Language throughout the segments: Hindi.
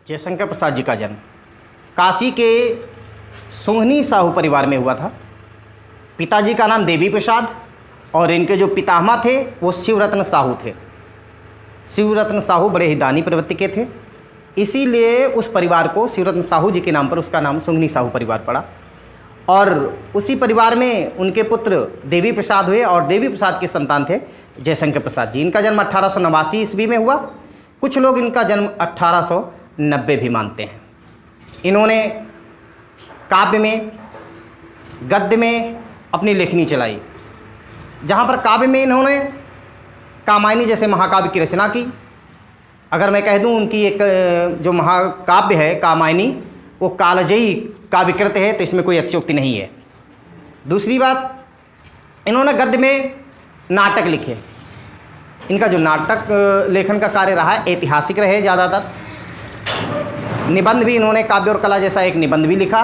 जयशंकर प्रसाद जी का जन्म काशी के सुंघनी साहू परिवार में हुआ था। पिताजी का नाम देवी प्रसाद और इनके जो पितामह थे वो शिवरत्न साहू थे। शिवरत्न साहू बड़े ही दानी प्रवृत्ति के थे, इसीलिए उस परिवार को शिवरत्न साहू जी के नाम पर उसका नाम सुंघनी साहू परिवार पड़ा। और उसी परिवार में उनके पुत्र देवी प्रसाद हुए और देवी प्रसाद के संतान थे जयशंकर प्रसाद जी। इनका जन्म 1889 ईस्वी में हुआ। कुछ लोग इनका जन्म 1890 भी मानते हैं। इन्होंने काव्य में, गद्य में अपनी लेखनी चलाई। जहाँ पर काव्य में इन्होंने कामायनी जैसे महाकाव्य की रचना की। अगर मैं कह दूं उनकी एक जो महाकाव्य है कामायनी वो कालजयी काव्यकृत है, तो इसमें कोई अतिशयोक्ति नहीं है। दूसरी बात, इन्होंने गद्य में नाटक लिखे। इनका जो नाटक लेखन का कार्य रहा है ऐतिहासिक रहे ज़्यादातर। निबंध भी इन्होंने काव्य और कला जैसा एक निबंध भी लिखा।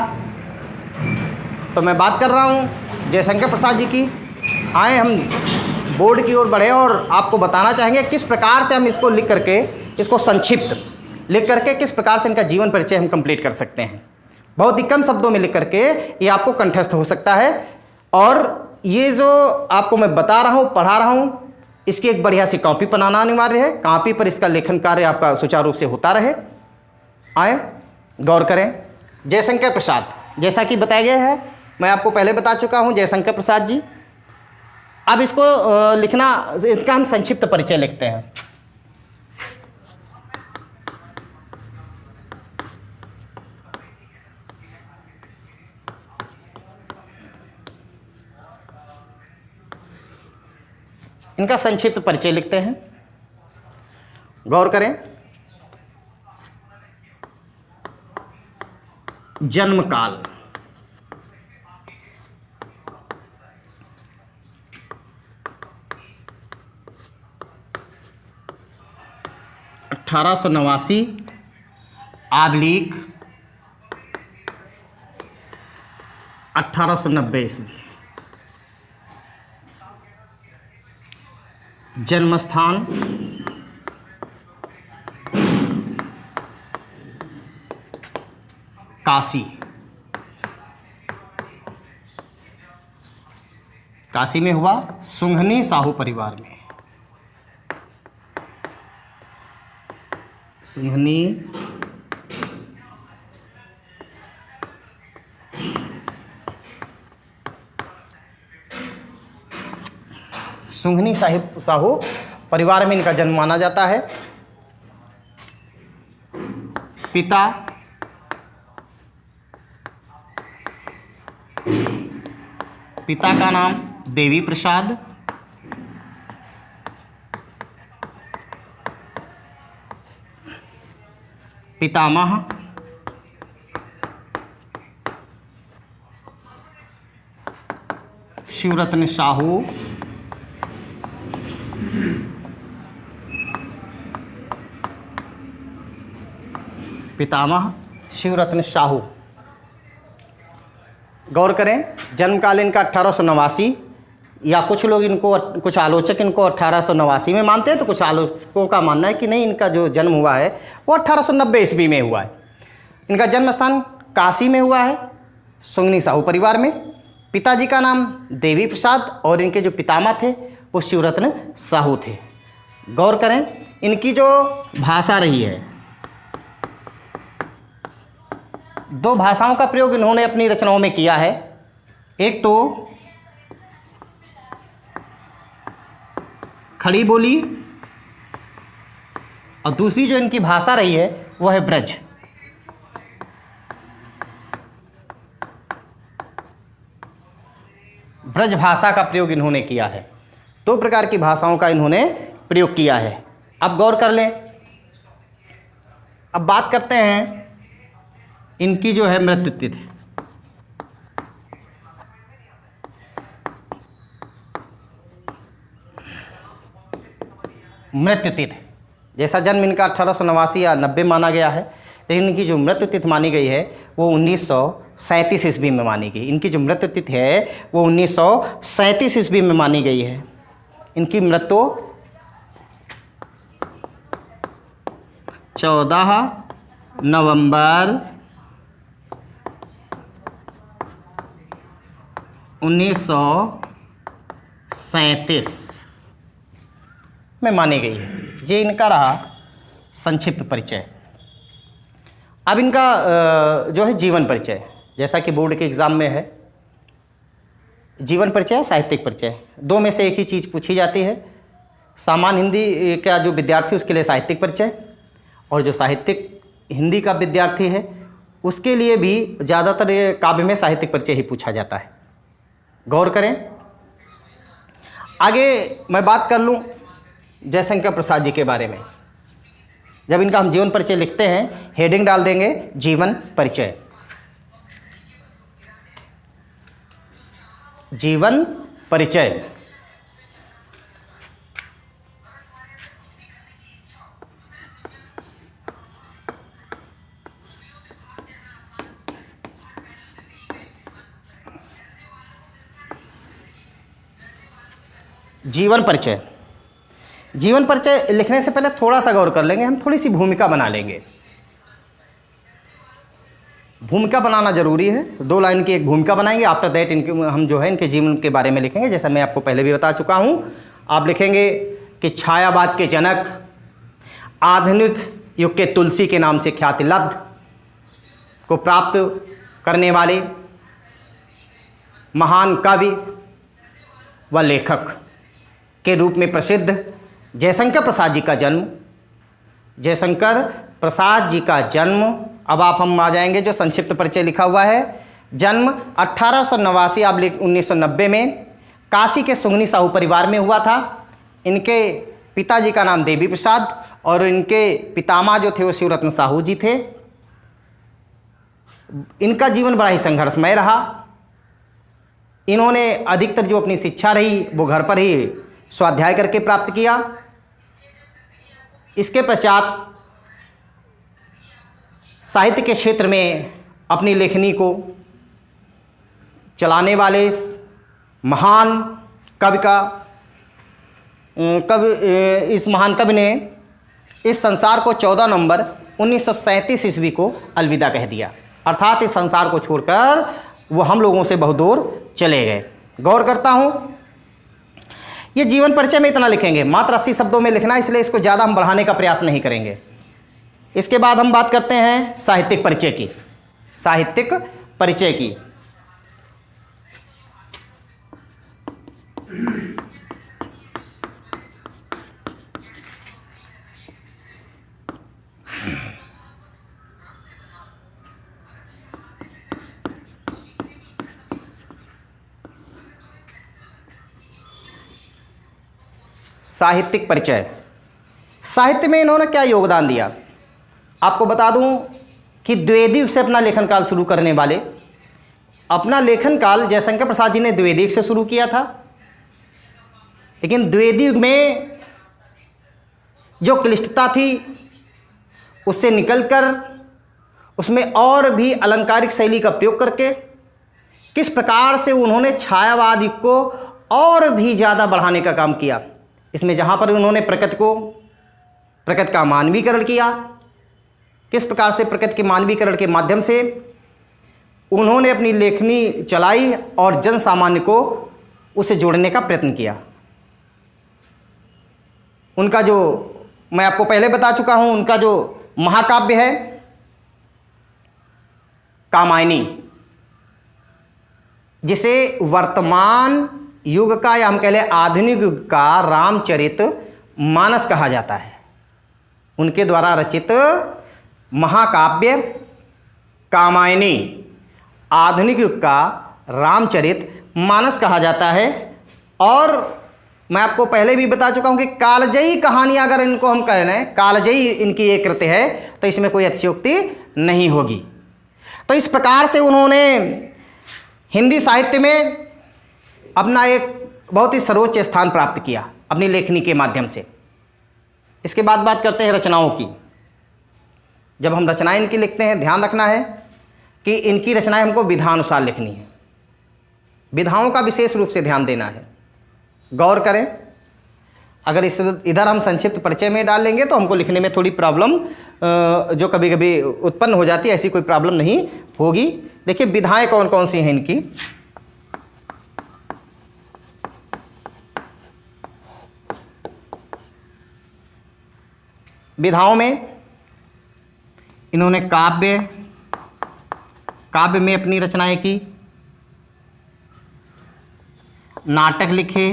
तो मैं बात कर रहा हूँ जयशंकर प्रसाद जी की। आए हम बोर्ड की ओर बढ़े और आपको बताना चाहेंगे किस प्रकार से हम इसको लिख करके, इसको संक्षिप्त लिख करके किस प्रकार से इनका जीवन परिचय हम कंप्लीट कर सकते हैं। बहुत ही कम शब्दों में लिख करके ये आपको कंठस्थ हो सकता है। और ये जो आपको मैं बता रहा हूँ, पढ़ा रहा हूँ, इसकी एक बढ़िया सी कॉपी बनाना अनिवार्य है। कॉपी पर इसका लेखन कार्य आपका सुचारू रूप से होता रहे। आए गौर करें। जयशंकर प्रसाद, जैसा कि बताया गया है, मैं आपको पहले बता चुका हूँ जयशंकर प्रसाद जी। अब इसको लिखना, इसका हम संक्षिप्त परिचय लिखते हैं। इनका संक्षिप्त परिचय लिखते हैं। गौर करें। जन्म काल, (1889) आबलीग 1890 ईस्वी। जन्मस्थान काशी। काशी में हुआ, सुंघनी साहू परिवार में। सुंघनी सुंघनी साहू परिवार में इनका जन्म माना जाता है। पिता का नाम देवी प्रसाद, पितामह शिवरत्न साहू, पितामह शिवरत्न साहू। गौर करें, जन्मकाल इनका 1889, या कुछ लोग इनको, कुछ आलोचक इनको 1889 में मानते हैं, तो कुछ आलोचकों का मानना है कि नहीं, इनका जो जन्म हुआ है वो 1890 ईस्वी में हुआ है। इनका जन्म स्थान काशी में हुआ है, सुंघनी साहू परिवार में। पिताजी का नाम देवी प्रसाद और इनके जो पितामह थे वो शिवरत्न साहू थे। गौर करें, इनकी जो भाषा रही है, दो भाषाओं का प्रयोग इन्होंने अपनी रचनाओं में किया है। एक तो खड़ी बोली और दूसरी जो इनकी भाषा रही है वो है ब्रज। ब्रज भाषा का प्रयोग इन्होंने किया है। दो प्रकार की भाषाओं का इन्होंने प्रयोग किया है। अब गौर कर लें। अब बात करते हैं इनकी जो है मृत्यु तिथि। मृत्यु तिथि, जैसा जन्म इनका 1889 या 90 माना गया है, लेकिन इनकी जो मृत्यु तिथि मानी गई है वो 1937 ईस्वी में मानी गई। इनकी जो मृत्यु तिथि है वो 1937 ईस्वी में मानी गई है। इनकी मृत्यु 14 नवंबर 1937 में मानी गई है। ये इनका रहा संक्षिप्त परिचय। अब इनका जो है जीवन परिचय, जैसा कि बोर्ड के एग्ज़ाम में है जीवन परिचय, साहित्यिक परिचय, दो में से एक ही चीज़ पूछी जाती है। सामान्य हिंदी का जो विद्यार्थी उसके लिए साहित्यिक परिचय, और जो साहित्यिक हिंदी का विद्यार्थी है उसके लिए भी ज़्यादातर ये काव्य में साहित्यिक परिचय ही पूछा जाता है। गौर करें। आगे मैं बात कर लूँ जयशंकर प्रसाद जी के बारे में। जब इनका हम जीवन परिचय लिखते हैं, हेडिंग डाल देंगे जीवन परिचय। जीवन परिचय। जीवन परिचय। जीवन परिचय लिखने से पहले थोड़ा सा गौर कर लेंगे, हम थोड़ी सी भूमिका बना लेंगे। भूमिका बनाना जरूरी है। 2 लाइन की एक भूमिका बनाएंगे। आफ्टर दैट इनके हम जो है इनके जीवन के बारे में लिखेंगे। जैसा मैं आपको पहले भी बता चुका हूँ, आप लिखेंगे कि छायावाद के जनक, आधुनिक युग के तुलसी के नाम से ख्याति लब्ध को प्राप्त करने वाले महान कवि व लेखक के रूप में प्रसिद्ध जयशंकर प्रसाद जी का जन्म। जयशंकर प्रसाद जी का जन्म, अब आप हम आ जाएंगे जो संक्षिप्त परिचय लिखा हुआ है। जन्म 1889 आप 1990 में काशी के सुंगनी साहू परिवार में हुआ था। इनके पिताजी का नाम देवी प्रसाद और इनके पितामह जो थे वो शिवरत्न साहू जी थे। इनका जीवन बड़ा ही संघर्षमय रहा। इन्होंने अधिकतर जो अपनी शिक्षा रही वो घर पर ही स्वाध्याय करके प्राप्त किया। इसके पश्चात साहित्य के क्षेत्र में अपनी लेखनी को चलाने वाले इस महान महान कवि ने इस संसार को 14 नवंबर 1937 ईस्वी को अलविदा कह दिया। अर्थात इस संसार को छोड़कर वो हम लोगों से बहुत दूर चले गए। गौर करता हूँ, ये जीवन परिचय में इतना लिखेंगे, मात्र 80 शब्दों में लिखना, इसलिए इसको ज़्यादा हम बढ़ाने का प्रयास नहीं करेंगे। इसके बाद हम बात करते हैं साहित्यिक परिचय की। साहित्यिक परिचय की साहित्यिक परिचय। साहित्य में इन्होंने क्या योगदान दिया, आपको बता दूं कि द्विवेदी युग से अपना लेखन काल शुरू करने वाले, अपना लेखन काल जयशंकर प्रसाद जी ने द्विवेदी युग से शुरू किया था। लेकिन द्विवेदी युग में जो क्लिष्टता थी उससे निकलकर उसमें और भी अलंकारिक शैली का प्रयोग करके किस प्रकार से उन्होंने छायावाद युग को और भी ज़्यादा बढ़ाने का काम किया। इसमें जहाँ पर उन्होंने प्रकृति का मानवीकरण किया, किस प्रकार से प्रकृति के मानवीकरण के माध्यम से उन्होंने अपनी लेखनी चलाई और जन सामान्य को उसे जोड़ने का प्रयत्न किया। उनका जो मैं आपको पहले बता चुका हूं, उनका जो महाकाव्य है कामायनी, जिसे वर्तमान युग का या हम कह लें आधुनिक युग का रामचरित मानस कहा जाता है, उनके द्वारा रचित महाकाव्य कामायनी आधुनिक युग का रामचरित मानस कहा जाता है। और मैं आपको पहले भी बता चुका हूं कि कालजयी कहानी अगर इनको हम कह लें, कालजयी इनकी एक कृति है, तो इसमें कोई अतिशयोक्ति नहीं होगी। तो इस प्रकार से उन्होंने हिंदी साहित्य में अपना एक बहुत ही सर्वोच्च स्थान प्राप्त किया अपनी लेखनी के माध्यम से। इसके बाद बात करते हैं रचनाओं की। जब हम रचनाएं इनकी लिखते हैं, ध्यान रखना है कि इनकी रचनाएं हमको विधानुसार लिखनी है, विधाओं का विशेष रूप से ध्यान देना है। गौर करें, अगर इस इधर हम संक्षिप्त परिचय में डाल लेंगे तो हमको लिखने में थोड़ी प्रॉब्लम जो कभी कभी उत्पन्न हो जाती है, ऐसी कोई प्रॉब्लम नहीं होगी। देखिए विधाएं कौन कौन सी हैं इनकी। विधाओं में इन्होंने काव्य में अपनी रचनाएं की, नाटक लिखे,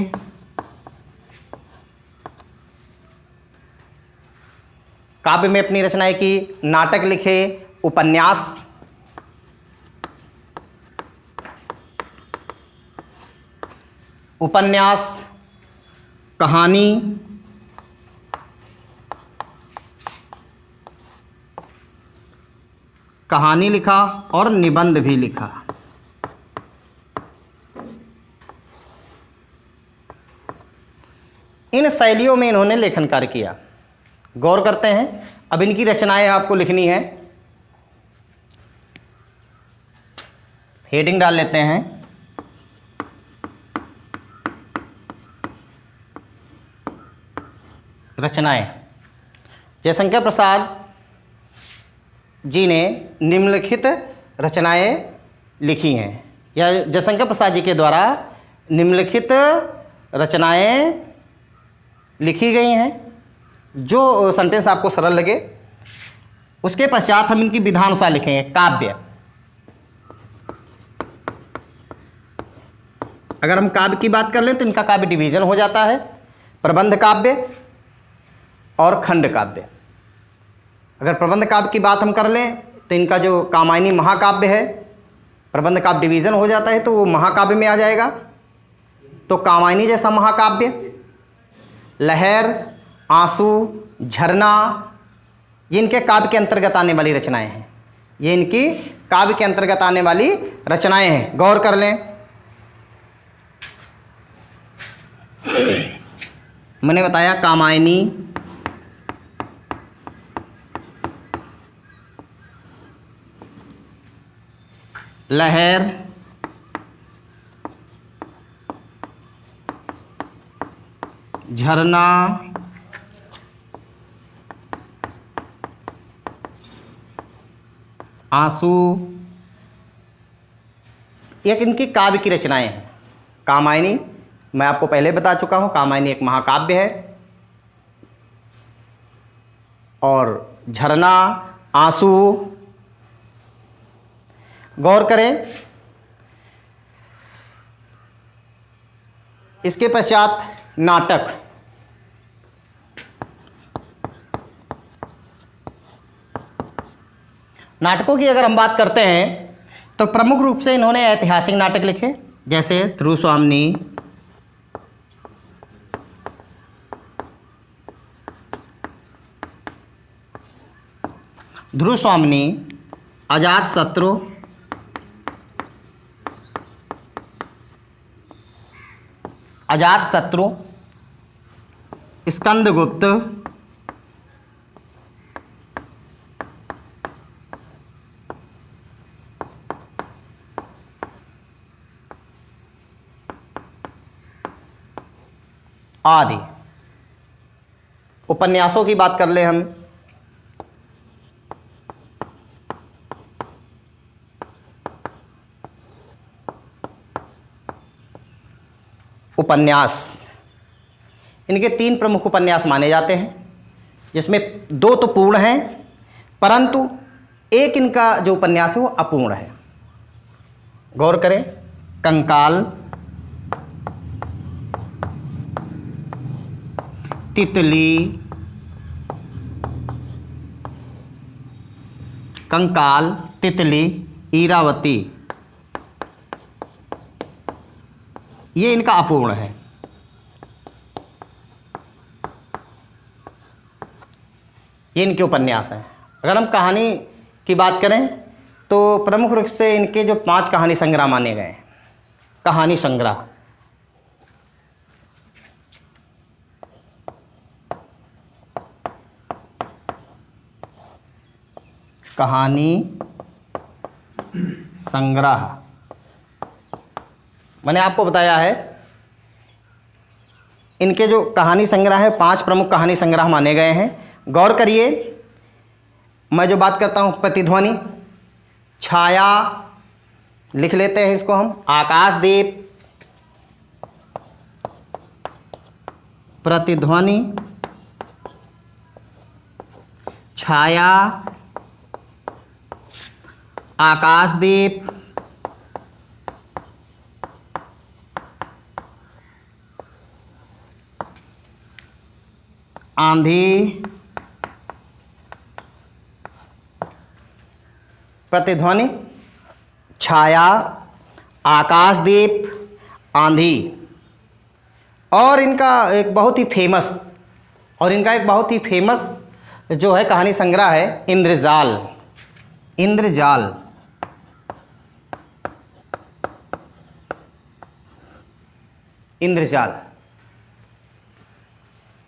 काव्य में अपनी रचनाएं की, नाटक लिखे, उपन्यास, कहानी लिखा और निबंध भी लिखा। इन शैलियों में इन्होंने लेखन कार्य किया। गौर करते हैं, अब इनकी रचनाएं आपको लिखनी है। हेडिंग डाल लेते हैं, रचनाएं। जयशंकर प्रसाद जी ने निम्नलिखित रचनाएं लिखी हैं, या जयशंकर प्रसाद जी के द्वारा निम्नलिखित रचनाएं लिखी गई हैं। जो सेंटेंस आपको सरल लगे, उसके पश्चात हम इनकी विधानुसार लिखेंगे। काव्य, अगर हम काव्य की बात कर लें तो इनका काव्य डिवीजन हो जाता है, प्रबंध काव्य और खंड काव्य। अगर प्रबंध काव्य की बात हम कर लें तो इनका जो कामायनी महाकाव्य है, प्रबंध काव्य डिवीजन हो जाता है तो वो महाकाव्य में आ जाएगा। तो कामायनी जैसा महाकाव्य, लहर, आंसू, झरना, ये इनके काव्य के अंतर्गत आने वाली रचनाएं हैं। ये इनकी काव्य के अंतर्गत आने वाली रचनाएं हैं। गौर कर लें, मैंने बताया कामायनी, लहर, झरना, आंसू, एक इनकी काव्य की रचनाएं हैं। कामायनी मैं आपको पहले बता चुका हूं, कामायनी एक महाकाव्य है। और झरना, आंसू। गौर करें, इसके पश्चात नाटक। नाटकों की अगर हम बात करते हैं तो प्रमुख रूप से इन्होंने ऐतिहासिक नाटक लिखे, जैसे ध्रुव स्वामिनी, अजातशत्रु, स्कंदगुप्त, आदि। उपन्यासों की बात कर ले हम, उपन्यास, इनके 3 प्रमुख उपन्यास माने जाते हैं, जिसमें 2 तो पूर्ण हैं, परंतु एक इनका जो उपन्यास है वो अपूर्ण है। गौर करें, कंकाल, तितली, कंकाल, तितली, ईरावती, ये इनका अपूर्ण है। ये इनके उपन्यास हैं। अगर हम कहानी की बात करें तो प्रमुख रूप से इनके जो 5 कहानी संग्रह माने गए हैं। कहानी संग्रह, मैंने आपको बताया है इनके जो कहानी संग्रह है 5 प्रमुख कहानी संग्रह माने गए हैं। गौर करिए, मैं जो बात करता हूँ प्रतिध्वनि, छाया, लिख लेते हैं इसको हम, आकाशदीप, प्रतिध्वनि, छाया, आकाशदीप, आंधी, प्रतिध्वनि, छाया, आकाशदीप, आंधी। और इनका एक बहुत ही फेमस जो है कहानी संग्रह है इंद्रजाल। इंद्रजाल। इंद्रजाल।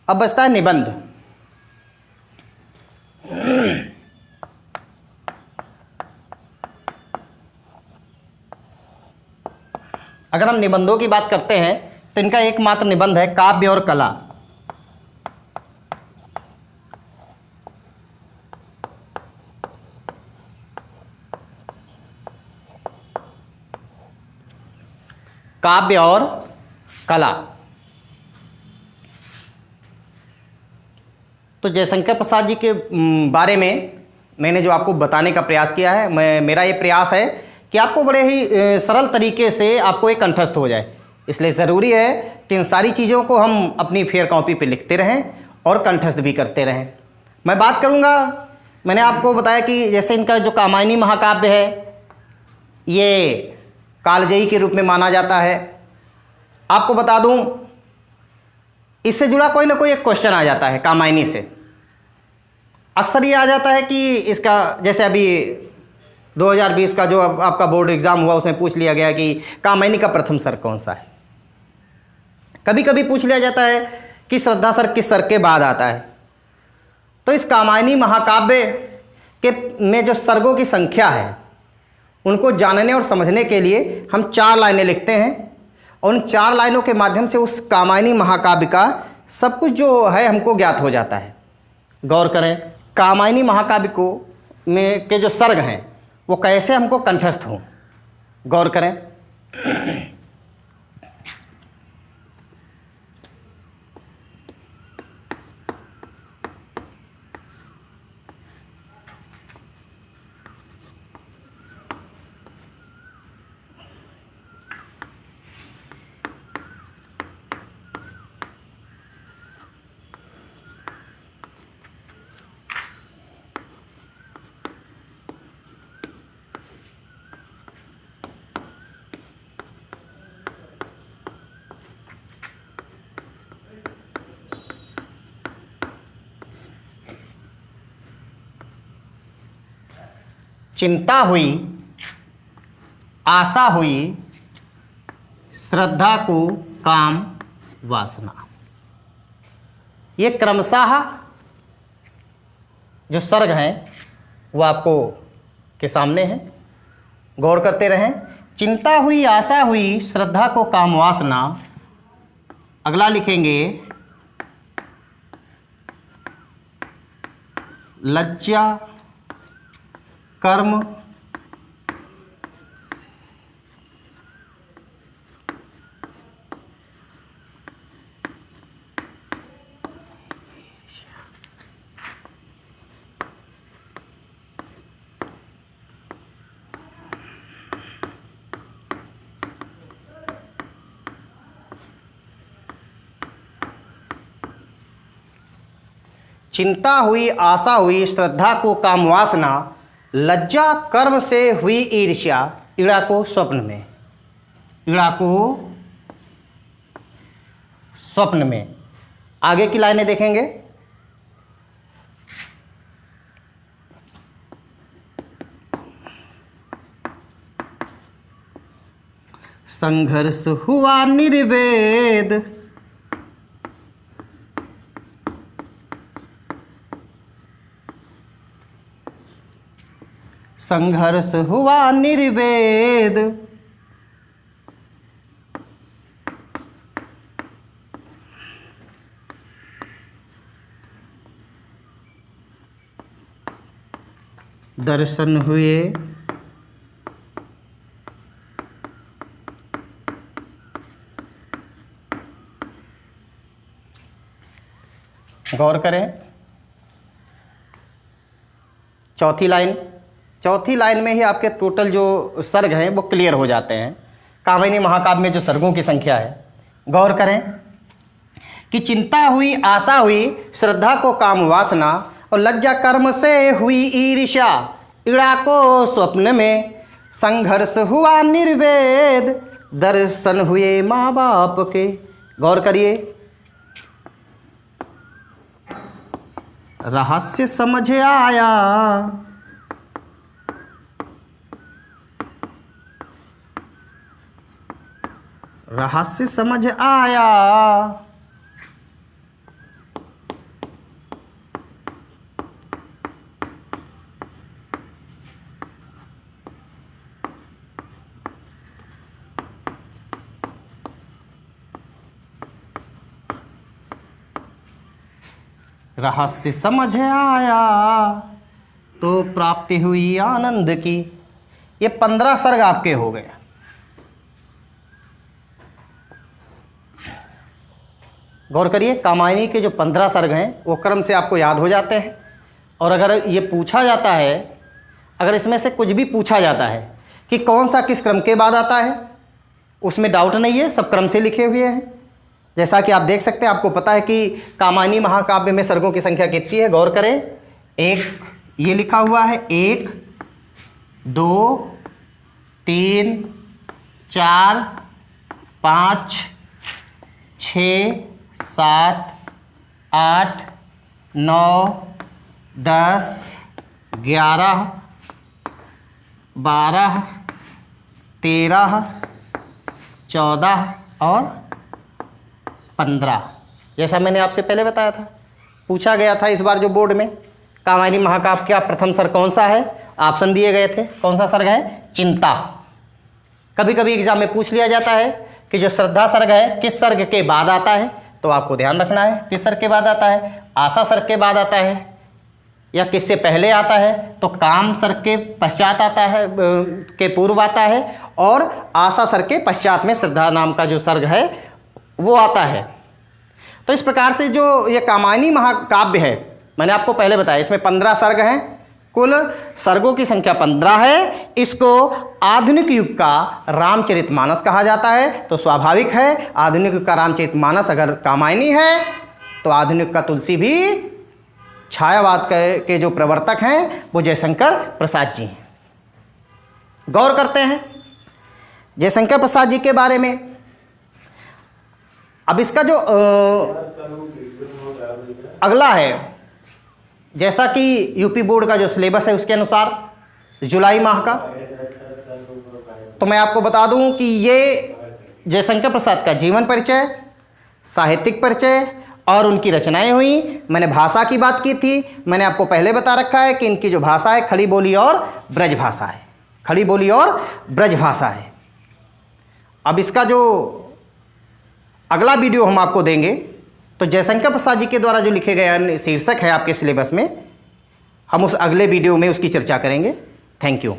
अब बचता है निबंध। अगर हम निबंधों की बात करते हैं तो इनका एकमात्र निबंध है काव्य और कला। काव्य और कला। तो जयशंकर प्रसाद जी के बारे में मैंने जो आपको बताने का प्रयास किया है, मेरा ये प्रयास है कि आपको बड़े ही सरल तरीके से आपको एक कंठस्थ हो जाए। इसलिए ज़रूरी है कि इन सारी चीज़ों को हम अपनी फेयर कॉपी पे लिखते रहें और कंठस्थ भी करते रहें। मैं बात करूँगा, मैंने आपको बताया कि जैसे इनका जो कामायनी महाकाव्य है ये कालजयी के रूप में माना जाता है। आपको बता दूं, इससे जुड़ा कोई ना कोई एक क्वेश्चन आ जाता है कामायनी से। अक्सर ये आ जाता है कि इसका, जैसे अभी 2020 का जो आपका बोर्ड एग्ज़ाम हुआ उसमें पूछ लिया गया कि कामायनी का प्रथम सर्ग कौन सा है। कभी कभी पूछ लिया जाता है कि श्रद्धा सर्ग किस सर्ग के बाद आता है। तो इस कामायनी महाकाव्य के में जो सर्गों की संख्या है उनको जानने और समझने के लिए हम 4 लाइनें लिखते हैं और उन 4 लाइनों के माध्यम से उस कामायनी महाकाव्य का सब कुछ जो है हमको ज्ञात हो जाता है। गौर करें, कामायनी महाकाव्य को में के जो सर्ग हैं वो कैसे हमको कंठस्थ हों। गौर करें, चिंता हुई, आशा हुई, श्रद्धा को काम वासना। ये क्रमशः जो सर्ग हैं वो आपको के सामने हैं। गौर करते रहें। चिंता हुई, आशा हुई, श्रद्धा को काम वासना। अगला लिखेंगे लज्जा कर्म चिंता हुई, आशा हुई, श्रद्धा को काम वासना, लज्जा कर्म से हुई ईर्ष्या, ईड़ा को स्वप्न में। ईड़ा को स्वप्न में। आगे की लाइनें देखेंगे। संघर्ष हुआ निर्वेद, संघर्ष हुआ निर्वेद, दर्शन हुए गौर करें चौथी लाइन में ही आपके टोटल जो सर्ग हैं वो क्लियर हो जाते हैं। कामिनी महाकाव्य में जो सर्गों की संख्या है, गौर करें कि चिंता हुई, आशा हुई, श्रद्धा को काम वासना, और लज्जा कर्म से हुई ईर्ष्या, इड़ा को स्वप्न में, संघर्ष हुआ निर्वेद, दर्शन हुए माँ बाप के। गौर करिए, रहस्य समझ आया, रहस्य समझ आया, रहस्य समझ आया तो प्राप्ति हुई आनंद की। ये 15 सर्ग आपके हो गए। गौर करिए, कामायनी के जो 15 सर्ग हैं वो क्रम से आपको याद हो जाते हैं। और अगर ये पूछा जाता है, अगर इसमें से कुछ भी पूछा जाता है कि कौन सा किस क्रम के बाद आता है, उसमें डाउट नहीं है, सब क्रम से लिखे हुए हैं। जैसा कि आप देख सकते हैं, आपको पता है कि कामायनी महाकाव्य में सर्गों की संख्या कितनी है। गौर करें, एक ये लिखा हुआ है 1 2 3 4 5 6 7 8 9 10 11 12 13 14 और 15। जैसा मैंने आपसे पहले बताया था, पूछा गया था इस बार जो बोर्ड में, कामायनी महाकाव्य का प्रथम सर्ग कौन सा है, ऑप्शन दिए गए थे। कौन सा सर्ग है? चिंता। कभी कभी एग्जाम में पूछ लिया जाता है कि जो श्रद्धा सर्ग है किस सर्ग के बाद आता है, तो आपको ध्यान रखना है किस सर्ग के बाद आता है। आशा सर्ग के बाद आता है या किससे पहले आता है, तो काम सर्ग के पश्चात आता है, के पूर्व आता है, और आशा सर्ग के पश्चात में श्रद्धा नाम का जो सर्ग है वो आता है। तो इस प्रकार से जो ये कामायनी महाकाव्य है, मैंने आपको पहले बताया इसमें 15 सर्ग हैं, कुल सर्गों की संख्या 15 है। इसको आधुनिक युग का रामचरितमानस कहा जाता है। तो स्वाभाविक है, आधुनिक युग का रामचरितमानस अगर कामायनी है तो आधुनिक का तुलसी भी छायावाद के जो प्रवर्तक हैं वो जयशंकर प्रसाद जी हैं। गौर करते हैं जयशंकर प्रसाद जी के बारे में। अब इसका जो अगला है, जैसा कि यूपी बोर्ड का जो सिलेबस है उसके अनुसार जुलाई माह का, तो मैं आपको बता दूं कि ये जयशंकर प्रसाद का जीवन परिचय, साहित्यिक परिचय और उनकी रचनाएं हुई। मैंने भाषा की बात की थी, मैंने आपको पहले बता रखा है कि इनकी जो भाषा है खड़ी बोली और ब्रज भाषा है, खड़ी बोली और ब्रज भाषा है। अब इसका जो अगला वीडियो हम आपको देंगे, तो जयशंकर प्रसाद जी के द्वारा जो लिखे गए शीर्षक है आपके सिलेबस में, हम उस अगले वीडियो में उसकी चर्चा करेंगे। Thank you.